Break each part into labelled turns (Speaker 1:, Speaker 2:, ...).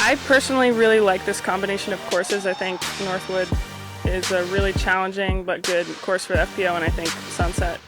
Speaker 1: I personally really like this combination of courses. I think Northwood is a really challenging but good course for the FPO, and I think Sunset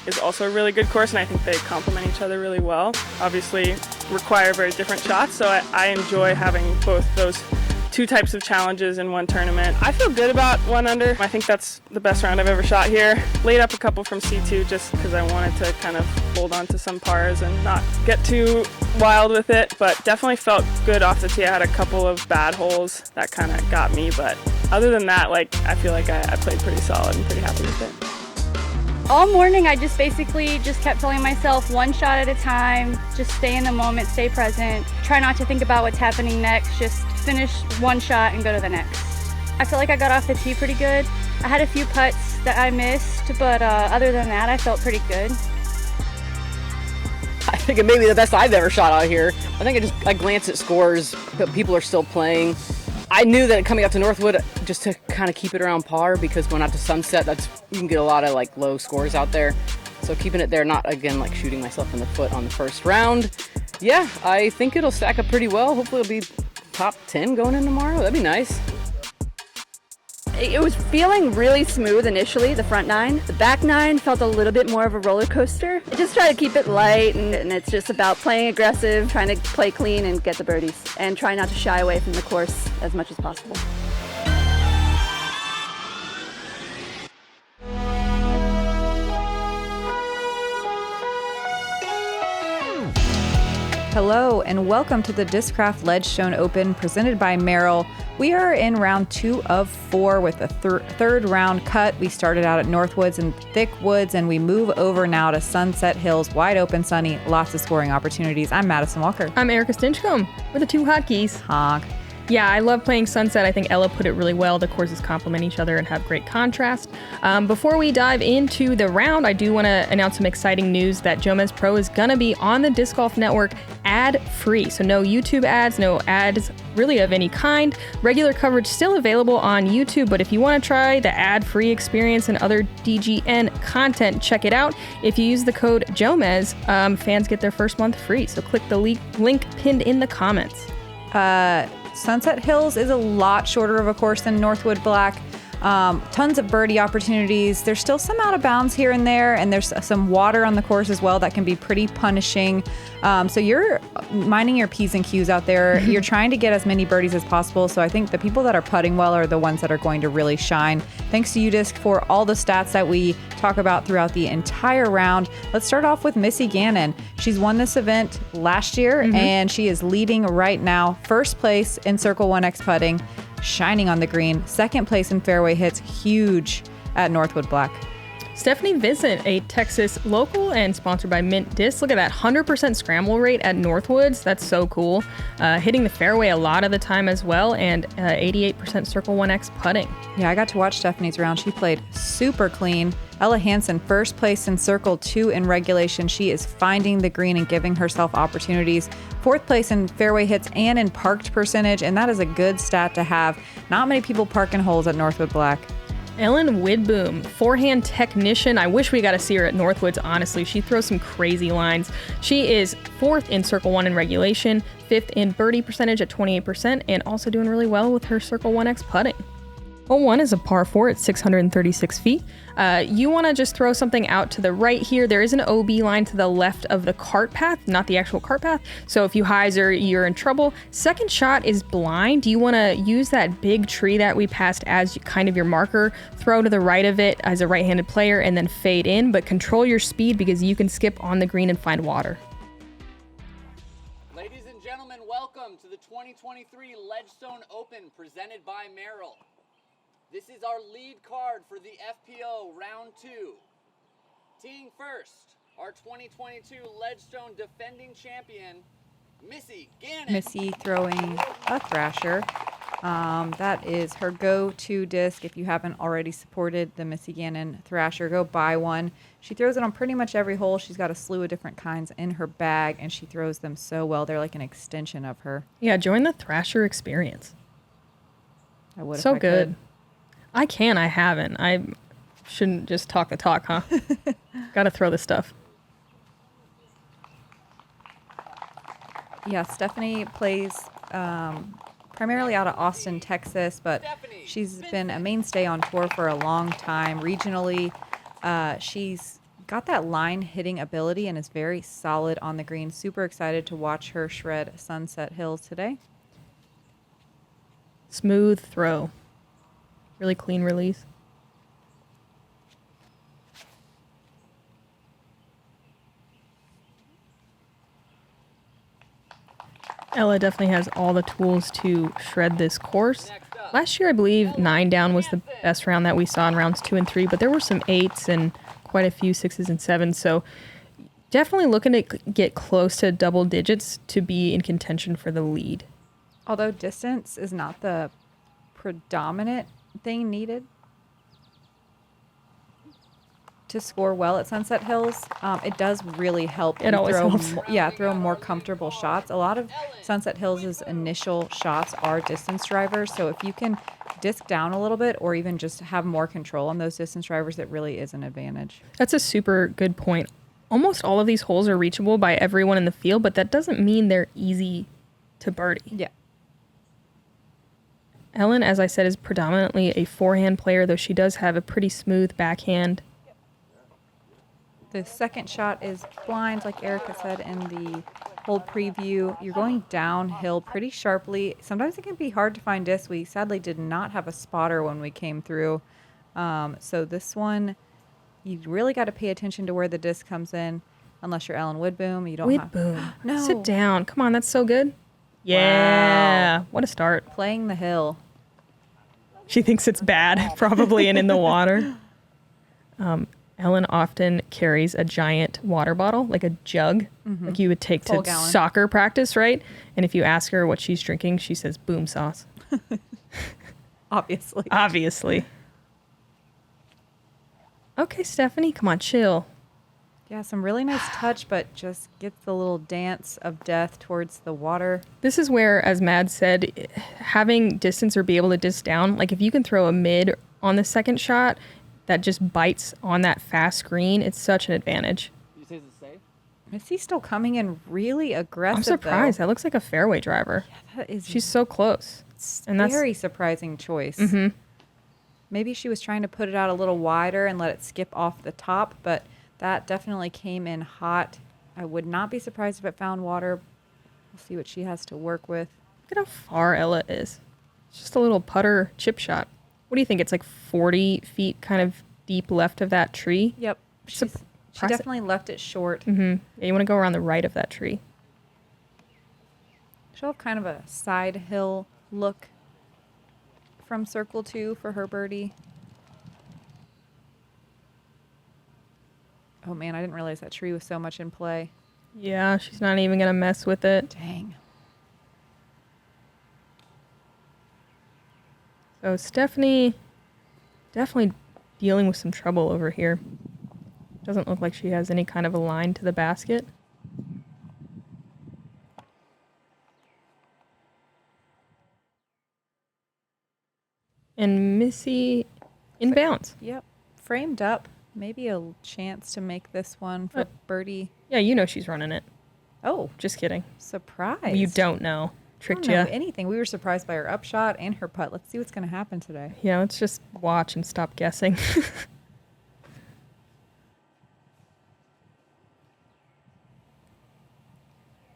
Speaker 1: is also a really good course, and I think they complement each other really well. Obviously require very different shots, so I enjoy having both those two types of challenges in one tournament. I feel good about 1 under. I think that's the best round I've ever shot here. Laid up a couple from C2 just because I wanted to kind of hold on to some pars and not get too wild with it, but definitely felt good off the tee. I had a couple of bad holes that kind of got me, but other than that, like, I feel like I played pretty solid and pretty happy with it.
Speaker 2: All morning I just basically kept telling myself one shot at a time, just stay in the moment, stay present, try not to think about what's happening next, just finish one shot and go to the next. I feel like I got off the tee pretty good. I had a few putts that I missed, but other than that I felt pretty good.
Speaker 3: I think it may be the best I've ever shot out here. I think I glanced at scores, but people are still playing. I knew that coming up to Northwood, just to kind of keep it around par, because going out to Sunset, you can get a lot of like low scores out there. So keeping it there, not again like shooting myself in the foot on the first round. Yeah, I think it'll stack up pretty well. Hopefully it'll be top 10 going in tomorrow. That'd be nice.
Speaker 4: It was feeling really smooth initially, the front 9. The back 9 felt a little bit more of a roller coaster. I just try to keep it light, and it's just about playing aggressive, trying to play clean and get the birdies, and try not to shy away from the course as much as possible.
Speaker 5: Hello and welcome to the Discraft Ledgstone Open presented by Merrill. We are in round 2 of 4 with a third round cut. We started out at Northwoods and Thick Woods, and we move over now to Sunset Hills, wide open, sunny, lots of scoring opportunities. I'm Madison Walker.
Speaker 6: I'm Erika Stinchcomb with the 2 hotkeys.
Speaker 5: Honk.
Speaker 6: Yeah, I love playing Sunset. I think Ella put it really well. The courses complement each other and have great contrast. Before we dive into the round, I do want to announce some exciting news that JomezPro is going to be on the Disc Golf Network ad-free. So no YouTube ads, no ads really of any kind. Regular coverage still available on YouTube, but if you want to try the ad-free experience and other DGN content, check it out. If you use the code JOMEZ, fans get their first month free. So click the link pinned in the comments.
Speaker 5: Sunset Hills is a lot shorter of a course than Northwood Black. Tons of birdie opportunities. There's still some out of bounds here and there, and there's some water on the course as well that can be pretty punishing. So you're minding your P's and Q's out there. You're trying to get as many birdies as possible. So I think the people that are putting well are the ones that are going to really shine. Thanks to UDISC for all the stats that we talk about throughout the entire round. Let's start off with Missy Gannon. She's won this event last year, and she is leading right now. First place in Circle 1X putting, shining on the green. Second place in fairway hits, huge at Northwood Black.
Speaker 6: Stephanie Vincent, a Texas local and sponsored by Mint Disc. Look at that 100% scramble rate at Northwoods. That's so cool. Hitting the fairway a lot of the time as well, and 88% Circle 1X putting.
Speaker 5: Yeah, I got to watch Stephanie's round. She played super clean. Ella Hansen, first place in Circle 2 in regulation. She is finding the green and giving herself opportunities. Fourth place in fairway hits and in parked percentage, and that is a good stat to have. Not many people parking holes at Northwood Black.
Speaker 6: Ellen Widboom, forehand technician. I wish we got to see her at Northwoods, honestly. She throws some crazy lines. She is 4th in Circle 1 in regulation, 5th in birdie percentage at 28%, and also doing really well with her Circle 1X putting. Hole 1 is a par 4 at 636 feet. You want to just throw something out to the right here. There is an OB line to the left of the cart path, not the actual cart path. So if you hyzer, you're in trouble. Second shot is blind. You want to use that big tree that we passed as kind of your marker, throw to the right of it as a right-handed player, and then fade in, but control your speed because you can skip on the green and find water.
Speaker 7: Ladies and gentlemen, welcome to the 2023 Ledgstone Open presented by Merrill. This is our lead card for the FPO Round 2. Teeing first, our 2022 Ledgstone defending champion, Missy Gannon.
Speaker 5: Missy throwing a Thrasher. That is her go-to disc. If you haven't already supported the Missy Gannon Thrasher, go buy one. She throws it on pretty much every hole. She's got a slew of different kinds in her bag, and she throws them so well. They're like an extension of her.
Speaker 6: Yeah, join the Thrasher experience.
Speaker 5: I would
Speaker 6: so
Speaker 5: if I
Speaker 6: good.
Speaker 5: Could.
Speaker 6: I haven't. I shouldn't just talk the talk, huh? Gotta throw the stuff.
Speaker 5: Yeah, Stephanie plays primarily out of Austin, Texas, but she's been a mainstay on tour for a long time regionally. She's got that line hitting ability and is very solid on the green. Super excited to watch her shred Sunset Hills today.
Speaker 6: Smooth throw. Really clean release. Ella definitely has all the tools to shred this course. Last year, I believe 9 down was the best round that we saw in rounds 2 and 3, but there were some 8s and quite a few 6s and 7s. So definitely looking to get close to double digits to be in contention for the lead.
Speaker 5: Although distance is not the predominant thing needed to score well at Sunset Hills, it does really help.
Speaker 6: It always helps.
Speaker 5: Throw more comfortable shots. A lot of Sunset Hills' initial shots are distance drivers, so if you can disc down a little bit or even just have more control on those distance drivers, it really is an advantage.
Speaker 6: That's a super good point. Almost all of these holes are reachable by everyone in the field, but that doesn't mean they're easy to birdie.
Speaker 5: Yeah.
Speaker 6: Ellen, as I said, is predominantly a forehand player, though she does have a pretty smooth backhand.
Speaker 5: The second shot is blind, like Erika said in the hole preview. You're going downhill pretty sharply. Sometimes it can be hard to find discs. We sadly did not have a spotter when we came through. So this one, you really got to pay attention to where the disc comes in, unless you're Ellen Widboom. You don't
Speaker 6: Widboom.
Speaker 5: have... No.
Speaker 6: Sit down. Come on, that's so good. Yeah.
Speaker 5: Wow.
Speaker 6: What a start.
Speaker 5: Playing the hill.
Speaker 6: She thinks it's bad, probably, and in the water. Ellen often carries a giant water bottle, like a jug, like you would take
Speaker 5: Full
Speaker 6: to
Speaker 5: gallon.
Speaker 6: soccer practice, right? And if you ask her what she's drinking, she says boom sauce.
Speaker 5: Obviously.
Speaker 6: Obviously. Okay, Stephanie, come on, chill.
Speaker 5: Yeah, some really nice touch, but just gets the little dance of death towards the water.
Speaker 6: This is where, as Mad said, having distance or be able to disc down, like if you can throw a mid on the second shot that just bites on that fast green, it's such an advantage.
Speaker 7: You say it's safe?
Speaker 5: Missy's still coming in really aggressive.
Speaker 6: I'm surprised.
Speaker 5: Though.
Speaker 6: That looks like a fairway driver.
Speaker 5: Yeah, that is.
Speaker 6: She's so close.
Speaker 5: And that's very surprising choice.
Speaker 6: Mm-hmm.
Speaker 5: Maybe she was trying to put it out a little wider and let it skip off the top, but that definitely came in hot. I would not be surprised if it found water. We'll see what she has to work with.
Speaker 6: Look at how far Ella is. It's just a little putter chip shot. What do you think? It's like 40 feet kind of deep left of that tree?
Speaker 5: Yep. She definitely left it short.
Speaker 6: Mm-hmm. Yeah, you want to go around the right of that tree.
Speaker 5: She'll have kind of a side hill look from circle 2 for her birdie. Oh man, I didn't realize that tree was so much in play.
Speaker 6: Yeah, she's not even going to mess with it.
Speaker 5: Dang.
Speaker 6: So Stephanie definitely dealing with some trouble over here. Doesn't look like she has any kind of a line to the basket. And Missy inbounds.
Speaker 5: Yep. Framed up. Maybe a chance to make this one for birdie.
Speaker 6: Yeah, you know she's running it.
Speaker 5: Oh,
Speaker 6: Just kidding.
Speaker 5: surprise.
Speaker 6: You don't know.
Speaker 5: I
Speaker 6: Tricked
Speaker 5: don't know
Speaker 6: you.
Speaker 5: anything. We were surprised by her upshot and her putt. Let's see what's going to happen today.
Speaker 6: Yeah, let's just watch and stop guessing.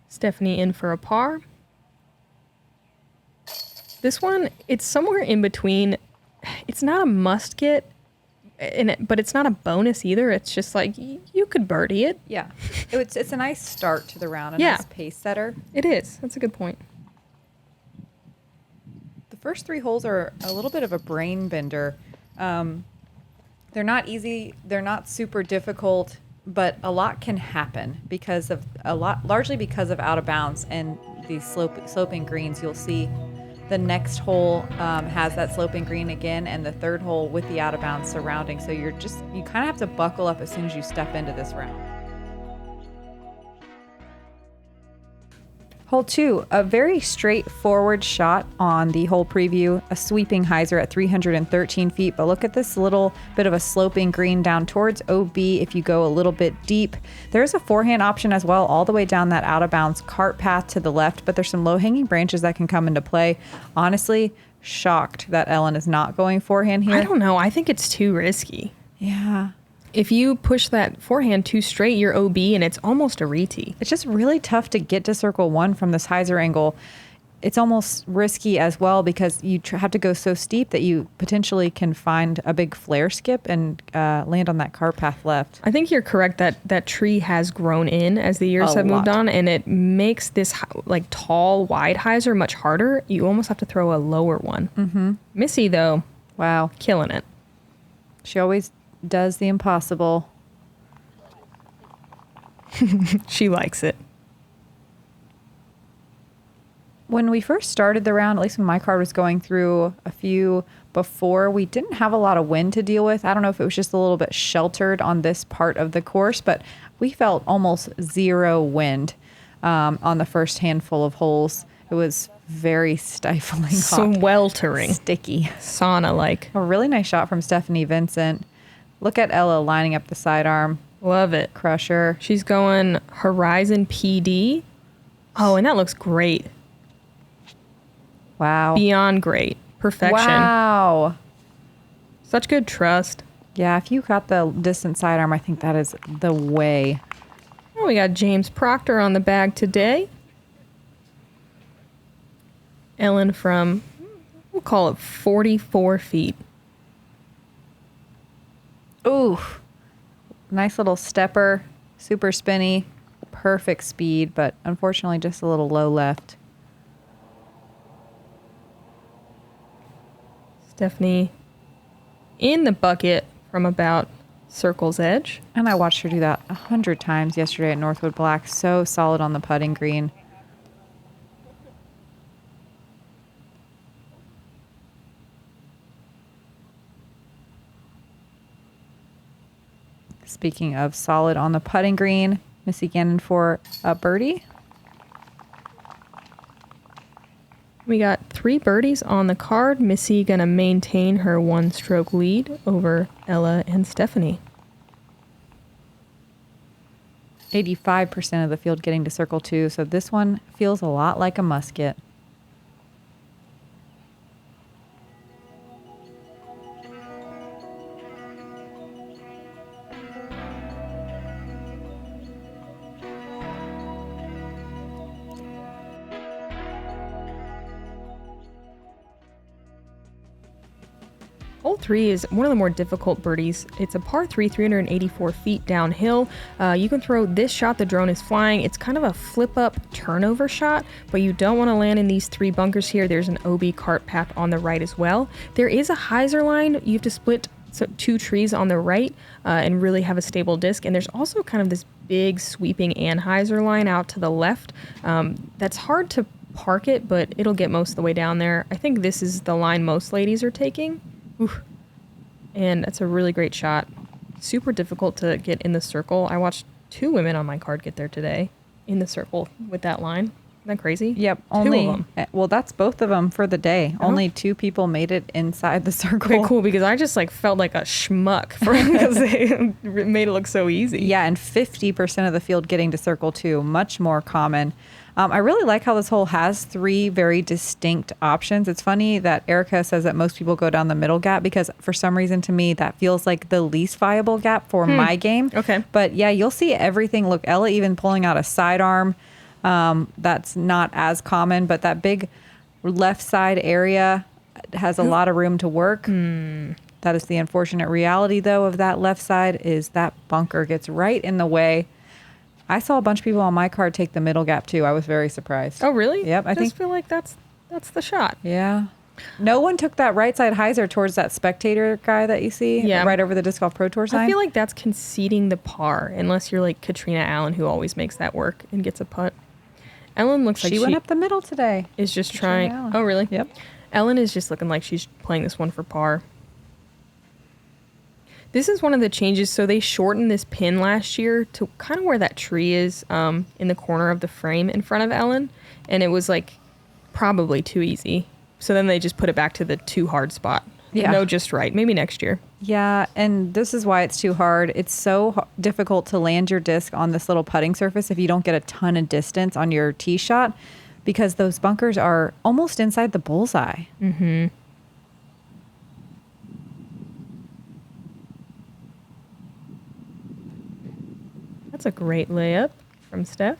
Speaker 6: Stephanie in for a par. This one, it's somewhere in between. It's not a must get, but it's not a bonus either. It's just like you could birdie it.
Speaker 5: Yeah. It's a nice start to the round, a
Speaker 6: Yeah.
Speaker 5: nice pace setter.
Speaker 6: It is. That's a good point.
Speaker 5: The first 3 holes are a little bit of a brain bender. They're not easy. They're not super difficult, but a lot can happen largely because of out of bounds and these sloping greens. You'll see the next hole has that sloping green again, and the third hole with the out of bounds surrounding. So you kind of have to buckle up as soon as you step into this round. Hole 2, a very straightforward shot on the hole preview, a sweeping hyzer at 313 feet, but look at this little bit of a sloping green down towards OB if you go a little bit deep. There's a forehand option as well all the way down that out of bounds cart path to the left, but there's some low hanging branches that can come into play. Honestly, shocked that Ellen is not going forehand here.
Speaker 6: I don't know. I think it's too risky.
Speaker 5: Yeah.
Speaker 6: If you push that forehand too straight, you're OB and it's almost a re-tee.
Speaker 5: It's just really tough to get to circle 1 from this hyzer angle. It's almost risky as well because you have to go so steep that you potentially can find a big flare skip and land on that cart path left.
Speaker 6: I think you're correct that that tree has grown in as the years have moved on, and it makes this like tall, wide hyzer much harder. You almost have to throw a lower one. Mm-hmm. Missy, though,
Speaker 5: wow,
Speaker 6: killing it.
Speaker 5: She always does the impossible.
Speaker 6: She likes it.
Speaker 5: When we first started the round, at least when my card was going through a few before, we didn't have a lot of wind to deal with. I don't know if it was just a little bit sheltered on this part of the course, but we felt almost zero wind on the first handful of holes. It was very stifling hot.
Speaker 6: Sweltering.
Speaker 5: Sticky.
Speaker 6: Sauna-like.
Speaker 5: A really nice shot from Stephanie Vincent. Look at Ella lining up the sidearm.
Speaker 6: Love it.
Speaker 5: Crusher.
Speaker 6: She's going Horizon PD. Oh, and that looks great.
Speaker 5: Wow.
Speaker 6: Beyond great. Perfection.
Speaker 5: Wow.
Speaker 6: Such good trust.
Speaker 5: Yeah, if you got the distant sidearm, I think that is the way.
Speaker 6: Oh, we got James Proctor on the bag today. Ellen from, we'll call it 44 feet.
Speaker 5: Ooh. Nice little stepper. Super spinny. Perfect speed, but unfortunately just a little low left.
Speaker 6: Stephanie in the bucket from about circle's edge.
Speaker 5: And I watched her do that 100 times yesterday at Northwood Black. So solid on the putting green. Speaking of solid on the putting green, Missy Gannon for a birdie.
Speaker 6: We got 3 birdies on the card. Missy gonna maintain her 1-stroke lead over Ella and Stephanie.
Speaker 5: 85% of the field getting to circle 2, so this one feels a lot like a musket.
Speaker 6: Hole 3 is one of the more difficult birdies. It's a par 3, 384 feet downhill. You can throw this shot, the drone is flying. It's kind of a flip-up turnover shot, but you don't want to land in these 3 bunkers here. There's an OB cart path on the right as well. There is a hyzer line. You have to split 2 trees on the right and really have a stable disc. And there's also kind of this big sweeping anhyzer line out to the left. That's hard to park it, but it'll get most of the way down there. I think this is the line most ladies are taking. Oof. And that's a really great shot. Super difficult to get in the circle. I watched 2 women on my card get there today in the circle with that line. Isn't that crazy?
Speaker 5: Yep.
Speaker 6: 2
Speaker 5: only,
Speaker 6: of them.
Speaker 5: well, that's both of them for the day.
Speaker 6: Oh.
Speaker 5: Only 2 people made it inside the circle.
Speaker 6: Okay, cool, because I just like felt like a schmuck because they made it look so easy.
Speaker 5: Yeah, and 50% of the field getting to circle 2, much more common. I really like how this hole has 3 very distinct options. It's funny that Erika says that most people go down the middle gap because for some reason to me that feels like the least viable gap for my game.
Speaker 6: Okay.
Speaker 5: But yeah, you'll see everything. Look, Ella even pulling out a sidearm. That's not as common, but that big left side area has a lot of room to work. That is the unfortunate reality, though, of that left side is that bunker gets right in the way. I saw a bunch of people on my card take the middle gap too. I was very surprised.
Speaker 6: Oh, really?
Speaker 5: Yep.
Speaker 6: I just feel like that's the shot.
Speaker 5: Yeah. No one took that right side hyzer towards that spectator guy that you see right over the Disc Golf Pro Tour sign.
Speaker 6: I feel like that's conceding the par, unless you're like Katrina Allen, who always makes that work and gets a putt. Ellen looks like
Speaker 5: she went up the middle today.
Speaker 6: Is just
Speaker 5: Katrina
Speaker 6: trying.
Speaker 5: Allen.
Speaker 6: Oh, really?
Speaker 5: Yep.
Speaker 6: Ellen is just looking like she's playing this one for par. This is one of the changes. So they shortened this pin last year to kind of where that tree is in the corner of the frame in front of Ellen. And it was like probably too easy. So then they just put it back to the too hard spot.
Speaker 5: Yeah.
Speaker 6: No, just right. Maybe next year.
Speaker 5: Yeah, and this is why it's too hard. It's so difficult to land your disc on this little putting surface if you don't get a ton of distance on your tee shot, because those bunkers are almost inside the bullseye.
Speaker 6: Mm-hmm. That's a great layup from Steph.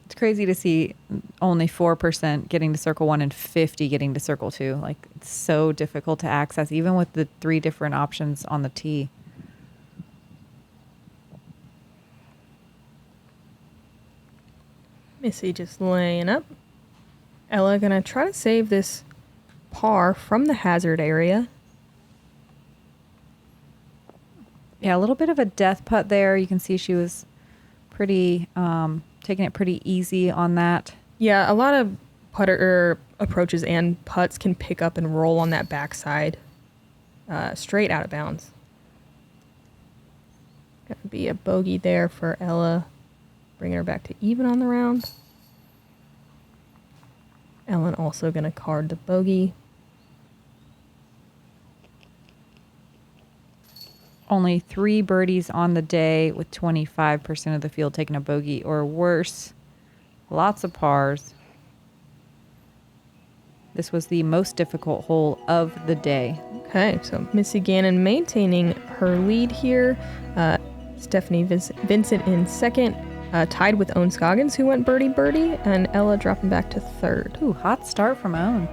Speaker 5: It's crazy to see only 4% getting to circle 1 and 50 getting to circle 2. Like, it's so difficult to access, even with the 3 different options on the tee.
Speaker 6: Missy just laying up. Ella gonna try to save this par from the hazard area.
Speaker 5: Yeah, a little bit of a death putt there. You can see she was pretty taking it pretty easy on that.
Speaker 6: Yeah, a lot of putter approaches and putts can pick up and roll on that backside, straight out of bounds. Gonna be a bogey there for Ella, bringing her back to even on the round. Ellen also gonna card the bogey.
Speaker 5: Only 3 birdies on the day, with 25% of the field taking a bogey or worse. Lots of pars. This was the most difficult hole of the day.
Speaker 6: Okay, so Missy Gannon maintaining her lead here. Stephanie Vincent in second, tied with Owen Scoggins, who went birdie, and Ella dropping back to third.
Speaker 5: Ooh, hot start from Owen.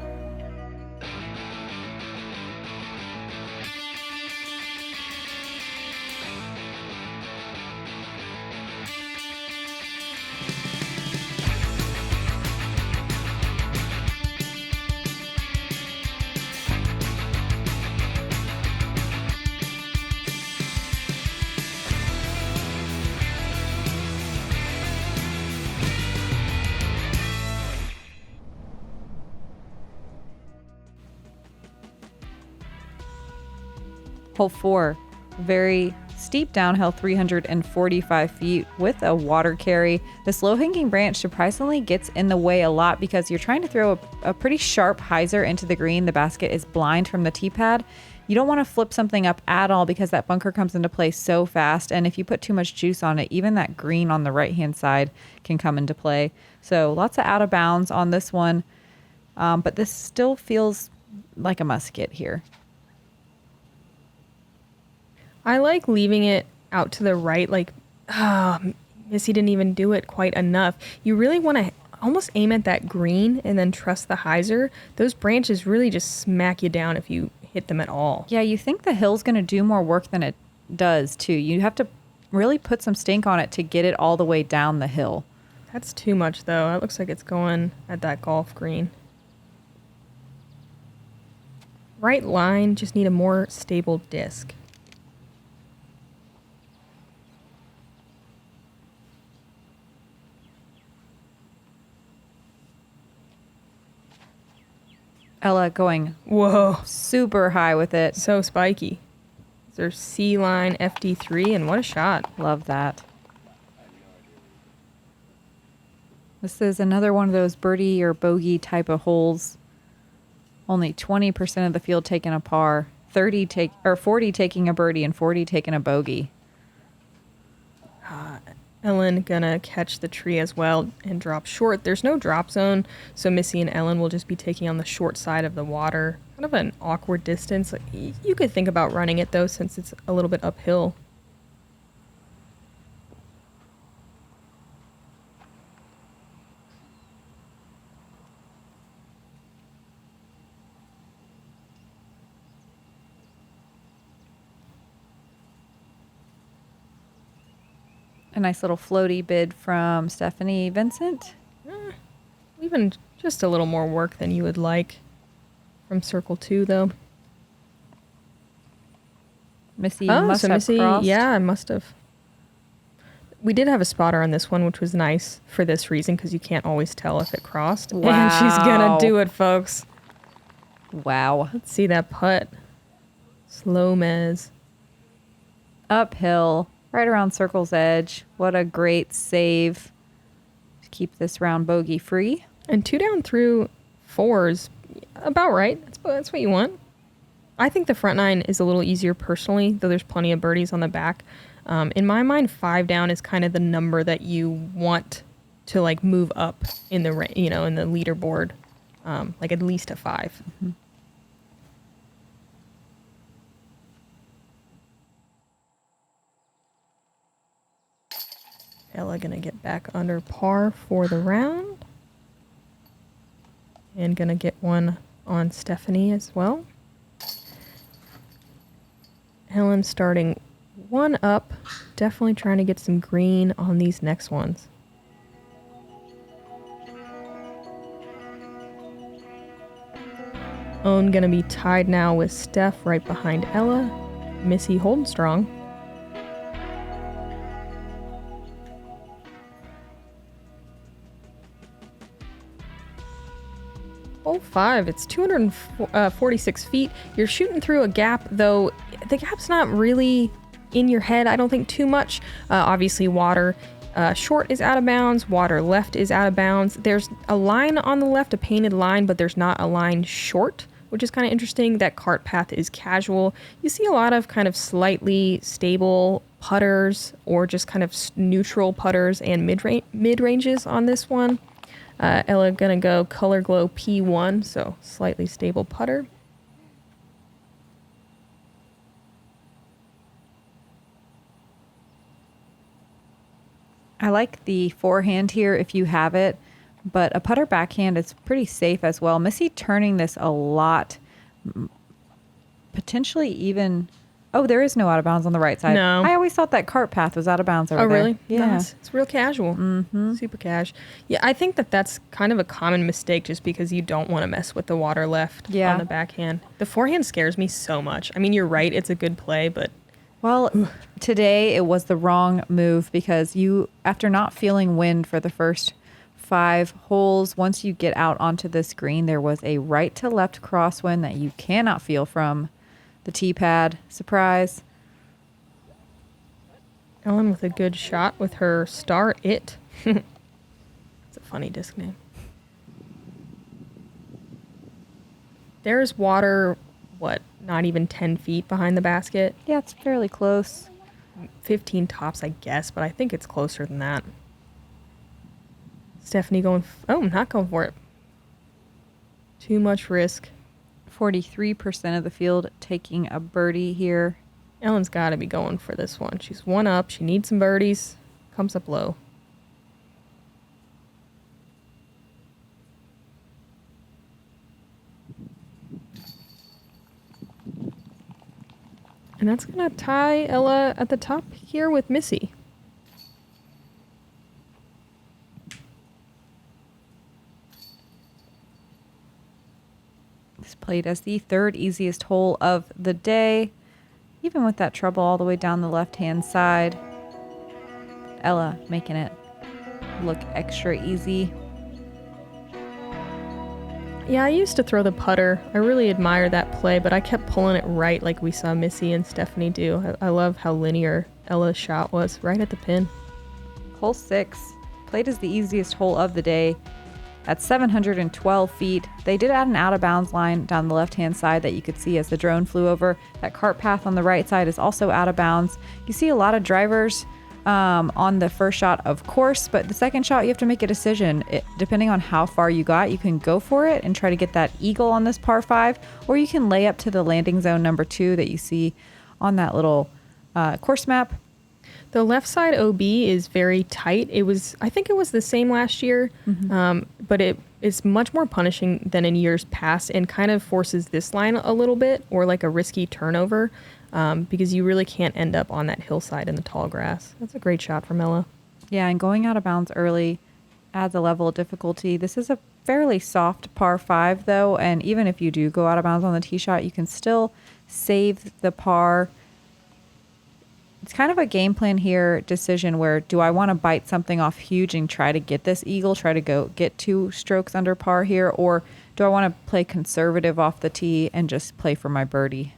Speaker 5: Hole 4, very steep downhill, 345 feet with a water carry. This low-hanging branch surprisingly gets in the way a lot because you're trying to throw a pretty sharp hyzer into the green. The basket is blind from the tee pad. You don't want to flip something up at all because that bunker comes into play so fast. And if you put too much juice on it, even that green on the right-hand side can come into play. So lots of out of bounds on this one. But this still feels like a must get here.
Speaker 6: I like leaving it out to the right, like, Missy didn't even do it quite enough. You really want to almost aim at that green and then trust the hyzer. Those branches really just smack you down if you hit them at all.
Speaker 5: Yeah, you think the hill's going to do more work than it does, too. You have to really put some stink on it to get it all the way down the hill.
Speaker 6: That's too much, though. It looks like it's going at that golf green. Right line, just need a more stable disc.
Speaker 5: Ella going
Speaker 6: Whoa,
Speaker 5: super high with it.
Speaker 6: so spiky. There's C-line FD3, and what a shot.
Speaker 5: Love that. This is another one of those birdie or bogey type of holes. Only 20% of the field taking a par, 40 taking a birdie, and 40 taking a bogey.
Speaker 6: Ellen gonna catch the tree as well and drop short. There's no drop zone, so Missy and Ellen will just be taking on the short side of the water. Kind of an awkward distance. Like, you could think about running it, though, since it's a little bit uphill.
Speaker 5: A nice little floaty bid from Stephanie Vincent.
Speaker 6: Even just a little more work than you would like from circle 2, though.
Speaker 5: Missy must have
Speaker 6: Missy,
Speaker 5: crossed.
Speaker 6: yeah, I must have. We did have a spotter on this one, which was nice for this reason, because you can't always tell if it crossed.
Speaker 5: Wow.
Speaker 6: And she's gonna do it, folks.
Speaker 5: Wow.
Speaker 6: Let's see that putt. Slow Mez.
Speaker 5: uphill, right around circle's edge. What a great save to keep this round bogey free.
Speaker 6: And 2 down through 4s, about right. That's what you want. I think the front 9 is a little easier personally, though there's plenty of birdies on the back. In my mind, 5 down is kind of the number that you want to like move up in the in the leaderboard, like at least a 5.
Speaker 5: Mm-hmm.
Speaker 6: Ella gonna get back under par for the round. And gonna get one on Stephanie as well. Helen starting 1 up. Definitely trying to get some green on these next ones. Owen gonna be tied now with Steph right behind Ella. Missy holding strong. Hole 5, it's 246 feet. You're shooting through a gap, though the gap's not really in your head, I don't think, too much. Obviously, water short is out of bounds, water left is out of bounds. There's a line on the left, a painted line, but there's not a line short, which is kind of interesting. That cart path is casual. You see a lot of kind of slightly stable putters or just kind of neutral putters and mid-ranges on this one. Ella gonna go Color Glow P1, so slightly stable putter.
Speaker 5: I like the forehand here if you have it, but a putter backhand is pretty safe as well. Missy turning this a lot, potentially even... Oh, there is no out of bounds on the right side.
Speaker 6: No.
Speaker 5: I always thought that cart path was out of bounds over there.
Speaker 6: Oh, really?
Speaker 5: Yeah.
Speaker 6: Nice. It's real casual. Mm-hmm. Super cash. Yeah, I think that's kind of a common mistake just because you don't want to mess with the water left on the backhand. The forehand scares me so much. I mean, you're right. It's a good play, but...
Speaker 5: Well, today it was the wrong move because you, after not feeling wind for the first 5 holes, once you get out onto this green, there was a right to left crosswind that you cannot feel from the tee pad. Surprise.
Speaker 6: Ellen with a good shot with her Star It. It's a funny disc name. There's water, not even 10 feet behind the basket?
Speaker 5: Yeah, it's fairly close.
Speaker 6: 15 tops, I guess, but I think it's closer than that. Stephanie going... not going for it. Too much risk.
Speaker 5: 43% of the field taking a birdie here.
Speaker 6: Ellen's got to be going for this one. She's 1 up. She needs some birdies. Comes up low. And that's going to tie Ella at the top here with Missy.
Speaker 5: This played as the 3rd easiest hole of the day. Even with that trouble all the way down the left-hand side. Ella making it look extra easy.
Speaker 6: Yeah, I used to throw the putter. I really admire that play, but I kept pulling it right like we saw Missy and Stephanie do. I love how linear Ella's shot was, right at the pin.
Speaker 5: Hole 6, played as the easiest hole of the day at 712 feet. They did add an out of bounds line down the left-hand side that you could see as the drone flew over. That cart path on the right side is also out of bounds. You see a lot of drivers on the first shot, of course, but the second shot you have to make a decision. Depending on how far you got, you can go for it and try to get that eagle on this par 5, or you can lay up to the landing zone number 2 that you see on that little course map.
Speaker 6: The left side OB is very tight. I think it was the same last year, but it is much more punishing than in years past and kind of forces this line a little bit, or like a risky turnover, because you really can't end up on that hillside in the tall grass. That's a great shot from Ella.
Speaker 5: Yeah, and going out of bounds early adds a level of difficulty. This is a fairly soft par 5, though, and even if you do go out of bounds on the tee shot, you can still save the par. It's kind of a game plan here decision where, do I want to bite something off huge and try to get this eagle, try to go get 2 strokes under par here, or do I want to play conservative off the tee and just play for my birdie?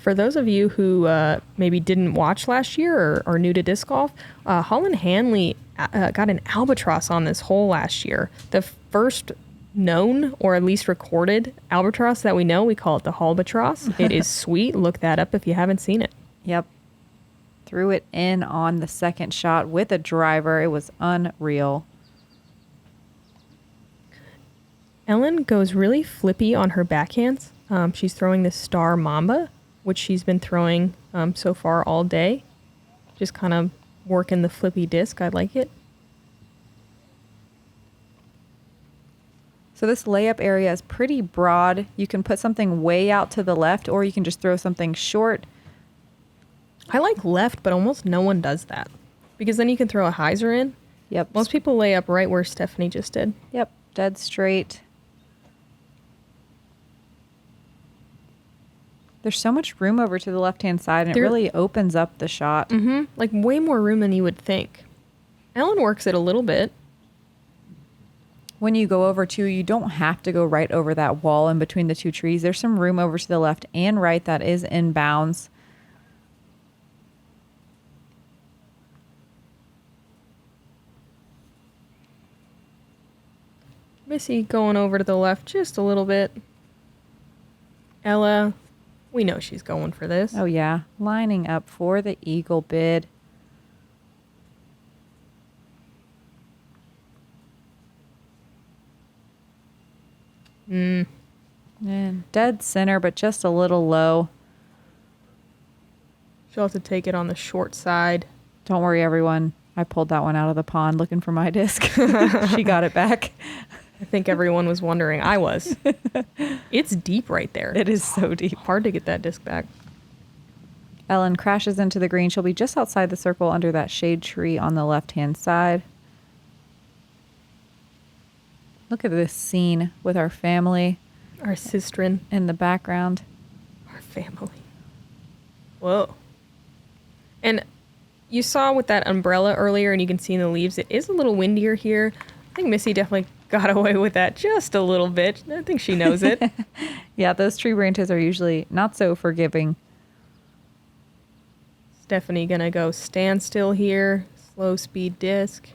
Speaker 6: For those of you who maybe didn't watch last year or are new to disc golf, Holland Hanley got an albatross on this hole last year. The first known, or at least recorded, albatross that we know. We call it the Halbatross. It is sweet. Look that up if you haven't seen it.
Speaker 5: Yep. Threw it in on the second shot with a driver. It was unreal.
Speaker 6: Ellen goes really flippy on her backhands. She's throwing this Star Mamba, which she's been throwing so far all day. Just kind of working the flippy disc. I like it.
Speaker 5: So this layup area is pretty broad. You can put something way out to the left, or you can just throw something short.
Speaker 6: I like left, but almost no one does that. Because then you can throw a hyzer in.
Speaker 5: Yep.
Speaker 6: Most people lay up right where Stephanie just did.
Speaker 5: Yep. Dead straight. There's so much room over to the left-hand side, and it really opens up the shot.
Speaker 6: Mm-hmm. Like way more room than you would think. Ellen works it a little bit.
Speaker 5: When you go over too, you don't have to go right over that wall in between the two trees. There's some room over to the left and right that is in bounds.
Speaker 6: Missy going over to the left just a little bit. Ella, we know she's going for this.
Speaker 5: Oh yeah, lining up for the eagle bid. And dead center, but just a little low.
Speaker 6: She'll have to take it on the short side.
Speaker 5: Don't worry, everyone. I pulled that one out of the pond looking for my disc. She got it back.
Speaker 6: I think everyone was wondering. I was. It's deep right there.
Speaker 5: It is so deep.
Speaker 6: Hard to get that disc back.
Speaker 5: Ellen crashes into the green. She'll be just outside the circle under that shade tree on the left-hand side. Look at this scene with our family.
Speaker 6: Our sistren.
Speaker 5: In the background.
Speaker 6: Our family. Whoa. And you saw with that umbrella earlier, and you can see in the leaves, it is a little windier here. I think Missy definitely got away with that just a little bit. I think she knows it.
Speaker 5: Yeah, those tree branches are usually not so forgiving.
Speaker 6: Stephanie gonna go standstill here. Slow speed disc.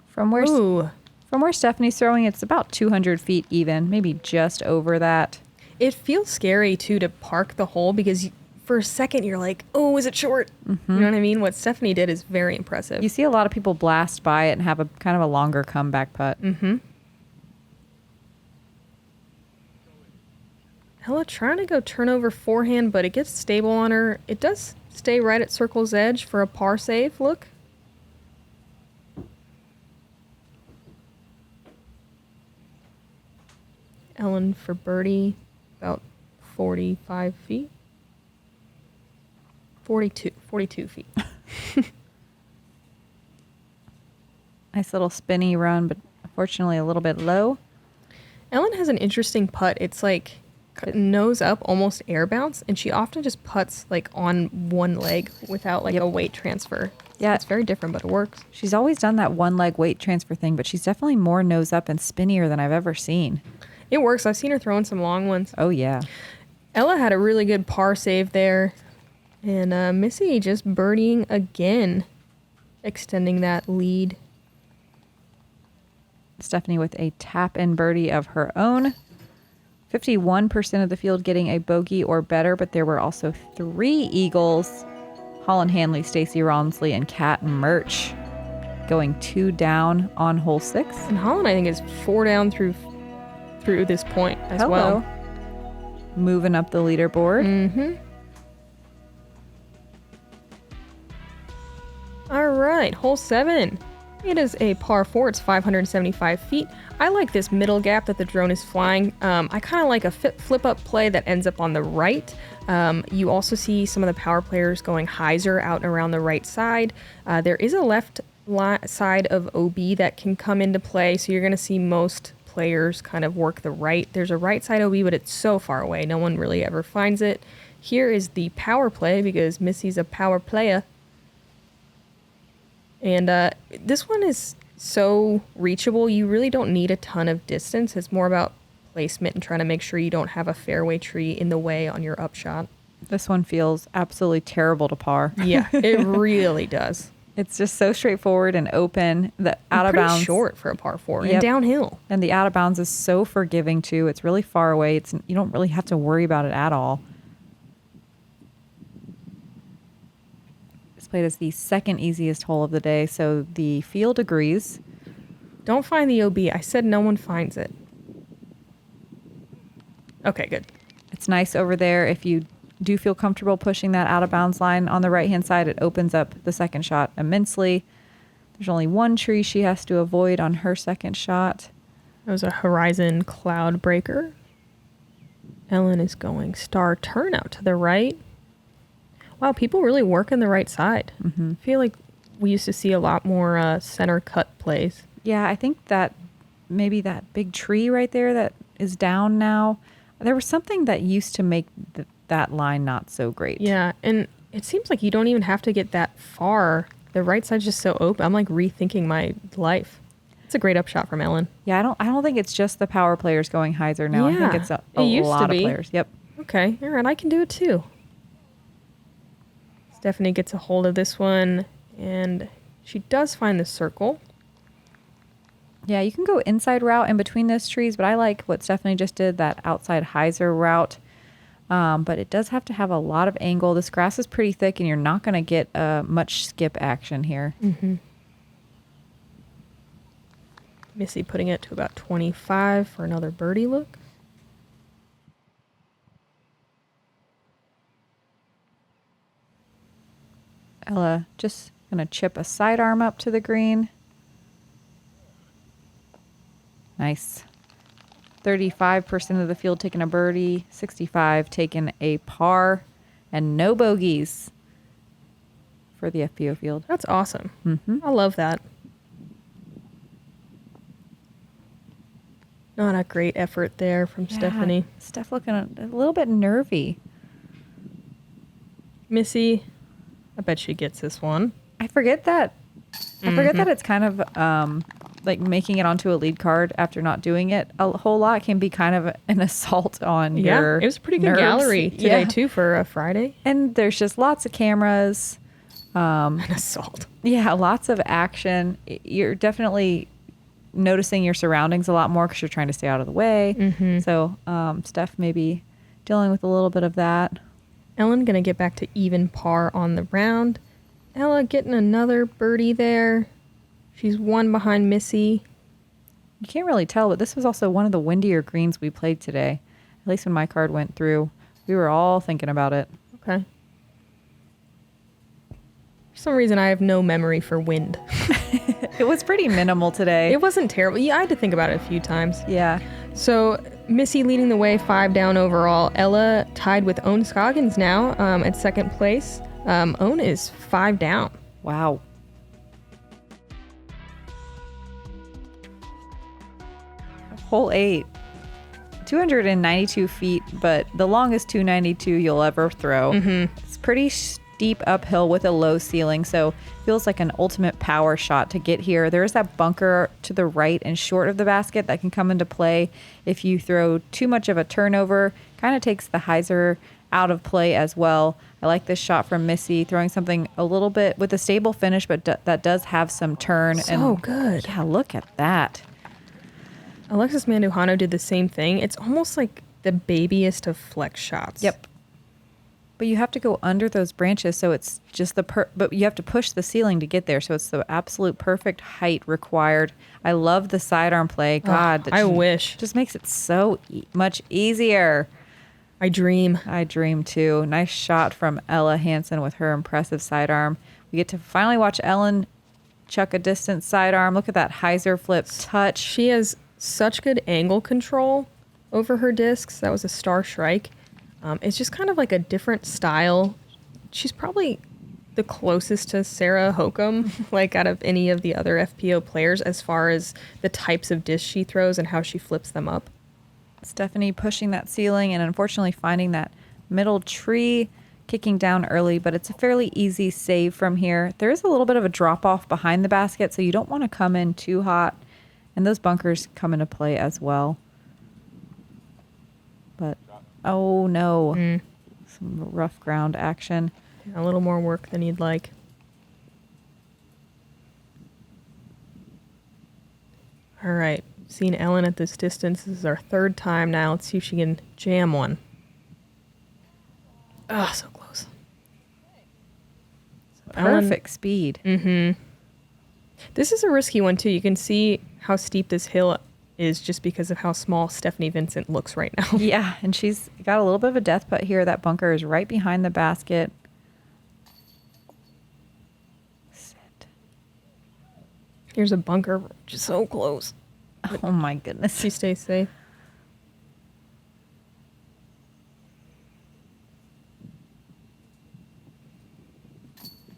Speaker 5: From where Stephanie's throwing, it's about 200 feet even, maybe just over that.
Speaker 6: It feels scary, too, to park the hole because for a second you're like, oh, is it short? Mm-hmm. You know what I mean? What Stephanie did is very impressive.
Speaker 5: You see a lot of people blast by it and have a kind of a longer comeback putt.
Speaker 6: Mm-hmm. Ella trying to go turnover forehand, but it gets stable on her. It does stay right at circle's edge for a par save. Look. Ellen for birdie, about 45 feet. 42 feet.
Speaker 5: Nice little spinny run, but unfortunately a little bit low.
Speaker 6: Ellen has an interesting putt. It's like nose up, almost air bounce, and she often just putts like on one leg without like a weight transfer.
Speaker 5: Yeah,
Speaker 6: it's very different, but it works.
Speaker 5: She's always done that one leg weight transfer thing, but she's definitely more nose up and spinnier than I've ever seen.
Speaker 6: It works. I've seen her throwing some long ones.
Speaker 5: Oh, yeah.
Speaker 6: Ella had a really good par save there. And Missy just birdieing again, extending that lead. Stephanie
Speaker 5: with a tap-in birdie of her own. 51% of the field getting a bogey or better, but there were also 3 eagles. Holland Hanley, Stacy Ronsley, and Kat Murch going 2 down on hole 6.
Speaker 6: And Holland, I think, is 4 down through this point as well.
Speaker 5: Moving up the leaderboard.
Speaker 6: Mm-hmm. All right, hole 7. It is a par 4. It's 575 feet. I like this middle gap that the drone is flying. I kind of like a flip-up play that ends up on the right. You also see some of the power players going hyzer out and around the right side. There is a left side of OB that can come into play, so you're going to see most players kind of work the right. There's a right side OB, but it's so far away. No one really ever finds it. Here is the power play because Missy's a power player. And this one is so reachable. You really don't need a ton of distance. It's more about placement and trying to make sure you don't have a fairway tree in the way on your upshot.
Speaker 5: This one feels absolutely terrible to par.
Speaker 6: Yeah, it really does.
Speaker 5: It's just so straightforward and open. The out of
Speaker 6: Pretty
Speaker 5: bounds
Speaker 6: short for a par 4
Speaker 5: Yep.
Speaker 6: and downhill.
Speaker 5: And the out of bounds is so forgiving too. It's really far away. You don't really have to worry about it at all. It's played as the second easiest hole of the day, so the field agrees.
Speaker 6: Don't find the OB. I said no one finds it. Okay, good.
Speaker 5: It's nice over there. If you do feel comfortable pushing that out of bounds line on the right hand side, it opens up the second shot immensely. There's only one tree she has to avoid on her second shot.
Speaker 6: That was a horizon cloud breaker. Ellen is going star turnout to the right. Wow, people really work on the right side. I feel like we used to see a lot more center cut plays.
Speaker 5: Yeah, I think that maybe that big tree right there that is down now, there was something that used to make that line not so great.
Speaker 6: Yeah, and it seems like you don't even have to get that far. The right side's just so open. I'm like rethinking my life. It's a great upshot from Ellen.
Speaker 5: Yeah, I don't think it's just the power players going hyzer now. I think it's a
Speaker 6: used
Speaker 5: lot
Speaker 6: to
Speaker 5: of
Speaker 6: be.
Speaker 5: players. Yep.
Speaker 6: Okay, all right, I can do it too. Stephanie gets a hold of this one, and she does find the circle.
Speaker 5: Yeah, you can go inside route in between those trees, but I like what Stephanie just did, that outside hyzer route. But it does have to have a lot of angle. This grass is pretty thick, and you're not going to get much skip action here.
Speaker 6: Missy putting it to about 25 for another birdie look.
Speaker 5: Ella just going to chip a sidearm up to the green. Nice. 35% of the field taking a birdie, 65 taking a par, and no bogeys for the FPO field.
Speaker 6: That's awesome. I love that. Not a great effort there from Stephanie.
Speaker 5: Steph looking a little bit nervy.
Speaker 6: Missy, I bet she gets this one.
Speaker 5: I forget that it's kind of like making it onto a lead card after not doing it a whole lot can be kind of an assault on your
Speaker 6: it was a pretty good
Speaker 5: nerves.
Speaker 6: gallery today too for a Friday.
Speaker 5: And there's just lots of cameras.
Speaker 6: An assault.
Speaker 5: Yeah, lots of action. You're definitely noticing your surroundings a lot more because you're trying to stay out of the way. So Steph maybe dealing with a little bit of that.
Speaker 6: Ellen gonna get back to even par on the round. Ella getting another birdie there. She's one behind Missy.
Speaker 5: You can't really tell, but this was also one of the windier greens we played today. At least when my card went through, we were all thinking about it.
Speaker 6: Okay. For some reason, I have no memory for wind.
Speaker 5: It was pretty minimal today.
Speaker 6: It wasn't terrible. Yeah, I had to think about it a few times.
Speaker 5: Yeah.
Speaker 6: So Missy leading the way, 5 down overall. Ella tied with Owen Scoggins now at second place. Owen is 5 down.
Speaker 5: Wow. Hole 8. 292 feet, but the longest 292 you'll ever throw. It's pretty steep uphill with a low ceiling, so feels like an ultimate power shot to get here. There is that bunker to the right and short of the basket that can come into play if you throw too much of a turnover. Kind of takes the hyzer out of play as well. I like this shot from Missy, throwing something a little bit with a stable finish, but that does have some turn.
Speaker 6: So good.
Speaker 5: Yeah, look at that.
Speaker 6: Alexis Manduhano did the same thing. It's almost like the babiest of flex shots.
Speaker 5: Yep. But you have to go under those branches, so it's just but you have to push the ceiling to get there, so it's the absolute perfect height required. I love the sidearm play. God,
Speaker 6: I wish.
Speaker 5: Just makes it so much easier.
Speaker 6: I dream.
Speaker 5: I dream too. Nice shot from Ella Hansen with her impressive sidearm. We get to finally watch Ellen chuck a distant sidearm. Look at that hyzer flip touch.
Speaker 6: She has such good angle control over her discs. That was a star strike. It's just kind of like a different style. She's probably the closest to Sarah Hokum, like out of any of the other FPO players, as far as the types of discs she throws and how she flips them up.
Speaker 5: Stephanie pushing that ceiling and unfortunately finding that middle tree, kicking down early, but it's a fairly easy save from here. There is a little bit of a drop off behind the basket, so you don't want to come in too hot. And those bunkers come into play as well. But, oh no. Some rough ground action.
Speaker 6: A little more work than you'd like. All right. Seen Ellen at this distance. This is our third time now. Let's see if she can jam one. Ah, so close. So
Speaker 5: Perfect speed.
Speaker 6: Mm-hmm. This is a risky one, too. You can see how steep this hill is just because of how small Stephanie Vincent looks right now.
Speaker 5: Yeah, and she's got a little bit of a death putt here. That bunker is right behind the basket. Sit.
Speaker 6: Here's a bunker just so close.
Speaker 5: Oh, my goodness.
Speaker 6: She stays safe.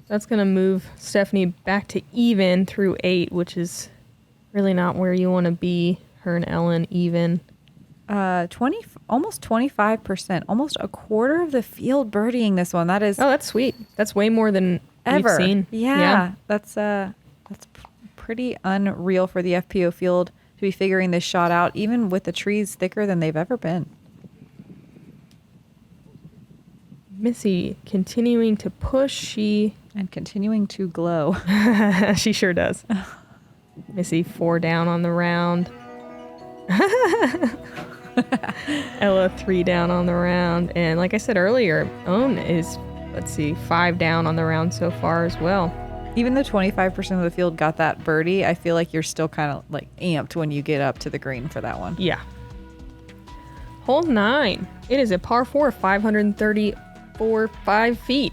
Speaker 6: That's going to move Stephanie back to even through 8, which is really not where you want to be. Her and Ellen even.
Speaker 5: 20, almost 25%, almost a quarter of the field birdieing this one. That is
Speaker 6: Oh, that's sweet. That's way more than
Speaker 5: ever
Speaker 6: we've seen.
Speaker 5: Yeah, that's pretty unreal for the FPO field to be figuring this shot out, even with the trees thicker than they've ever been.
Speaker 6: Missy continuing to push.
Speaker 5: And continuing to glow.
Speaker 6: She sure does. Missy 4 down on the round. Ella 3 down on the round. And like I said earlier, Own is, 5 down on the round so far as well.
Speaker 5: Even though 25% of the field got that birdie, I feel like you're still kind of like amped when you get up to the green for that one.
Speaker 6: Yeah. Hole 9. It is a par 4, 534 5 feet.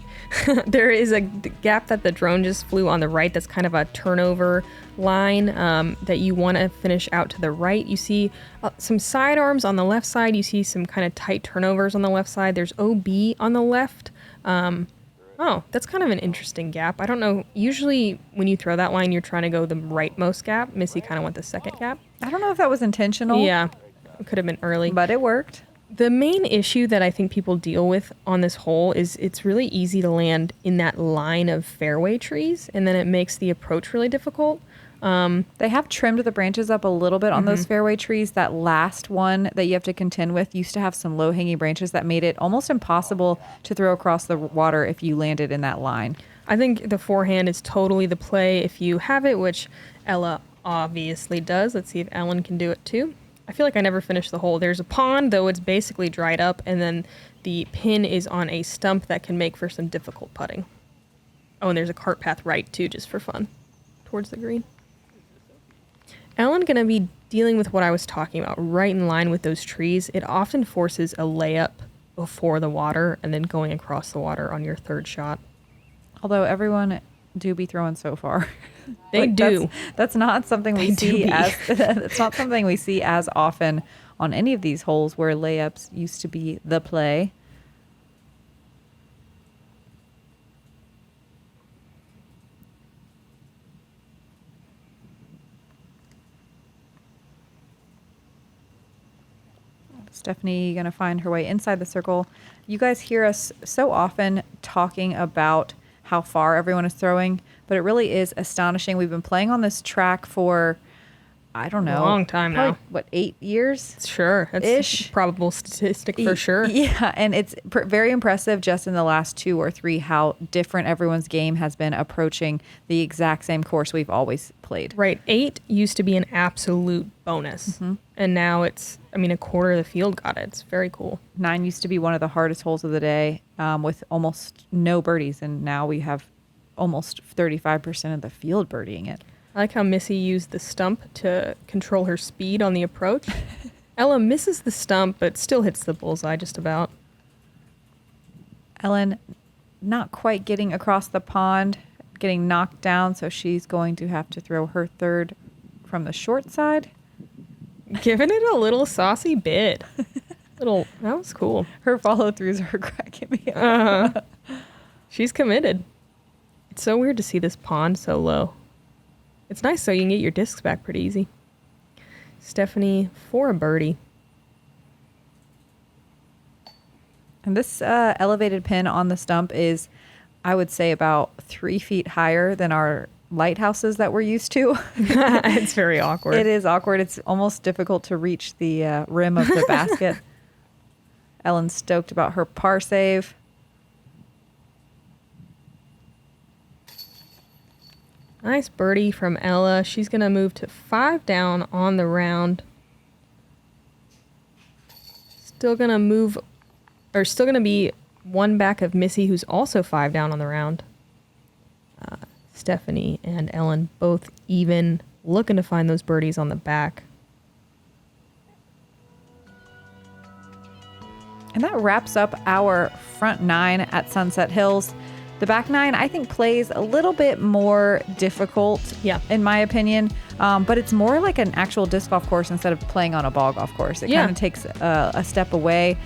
Speaker 6: There is a gap that the drone just flew on the right. That's kind of a turnover line that you want to finish out to the right. You see some sidearms on the left side. You see some kind of tight turnovers on the left side. There's OB on the left. Oh, that's kind of an interesting gap. I don't know. Usually when you throw that line, you're trying to go the rightmost gap. Missy kind of went the second gap.
Speaker 5: I don't know if that was intentional.
Speaker 6: Yeah, it could have been early.
Speaker 5: But it worked.
Speaker 6: The main issue that I think people deal with on this hole is it's really easy to land in that line of fairway trees, and then it makes the approach really difficult.
Speaker 5: They have trimmed the branches up a little bit on those fairway trees. That last one that you have to contend with used to have some low-hanging branches that made it almost impossible to throw across the water if you landed in that line.
Speaker 6: I think the forehand is totally the play if you have it, which Ella obviously does. Let's see if Ellen can do it too. I feel like I never finished the hole. There's a pond, though it's basically dried up, and then the pin is on a stump that can make for some difficult putting. Oh, and there's a cart path right, too, just for fun, towards the green. Ellen going to be dealing with what I was talking about, right in line with those trees. It often forces a layup before the water and then going across the water on your third shot.
Speaker 5: Although everyone do be throwing so far.
Speaker 6: They
Speaker 5: Like,
Speaker 6: do.
Speaker 5: That's not something we see as it's not something we see as often on any of these holes where layups used to be the play. Stephanie going to find her way inside the circle. You guys hear us so often talking about how far everyone is throwing, but it really is astonishing. We've been playing on this track for, I don't know,
Speaker 6: A long time
Speaker 5: probably,
Speaker 6: now.
Speaker 5: What, 8 years?
Speaker 6: Sure. That's
Speaker 5: Ish.
Speaker 6: a probable statistic for sure.
Speaker 5: Yeah, and it's very impressive just in the last 2 or 3 how different everyone's game has been approaching the exact same course we've always played.
Speaker 6: Right. 8 used to be an absolute bonus. And now it's, a quarter of the field got it. It's very cool.
Speaker 5: 9 used to be one of the hardest holes of the day with almost no birdies, and now we have almost 35% of the field birdieing it.
Speaker 6: I like how Missy used the stump to control her speed on the approach. Ella misses the stump, but still hits the bullseye just about.
Speaker 5: Ellen not quite getting across the pond, getting knocked down, so she's going to have to throw her third from the short side.
Speaker 6: Giving it a little saucy bid. That was cool.
Speaker 5: Her follow-throughs are cracking me up.
Speaker 6: She's committed. It's so weird to see this pond so low. It's nice so you can get your discs back pretty easy. Stephanie for a birdie.
Speaker 5: And this elevated pin on the stump is, I would say, about 3 feet higher than our lighthouses that we're used to.
Speaker 6: It's very awkward.
Speaker 5: It is awkward. It's almost difficult to reach the rim of the basket. Ellen's stoked about her par save.
Speaker 6: Nice birdie from Ella. She's going to move to 5 down on the round. Still going to be 1 back of Missy, who's also 5 down on the round. Stephanie and Ellen both even, looking to find those birdies on the back.
Speaker 5: And that wraps up our front 9 at Sunset Hills. The back 9, I think, plays a little bit more difficult, in my opinion. But it's more like an actual disc golf course instead of playing on a ball golf course. It kind of takes a step away.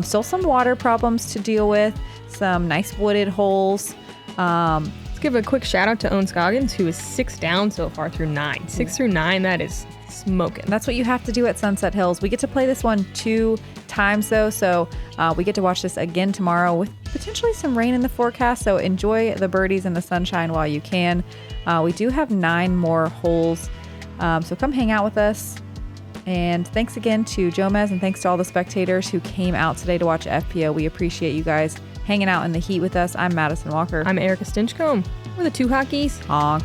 Speaker 5: Still some water problems to deal with, some nice wooded holes.
Speaker 6: Let's give a quick shout out to Owen Scoggins, who is 6 down so far through 9. 6 through 9, that is smoking.
Speaker 5: That's what you have to do at Sunset Hills. We get to play this one 2 times though, so we get to watch this again tomorrow with potentially some rain in the forecast, so enjoy the birdies and the sunshine while you can. We do have 9 more holes, so come hang out with us. And thanks again to Jomez, and thanks to all the spectators who came out today to watch FPO. We appreciate you guys hanging out in the heat with us. I'm Madison Walker.
Speaker 6: I'm Erika Stinchcomb. We're the 2 hotkeys.
Speaker 5: Honk.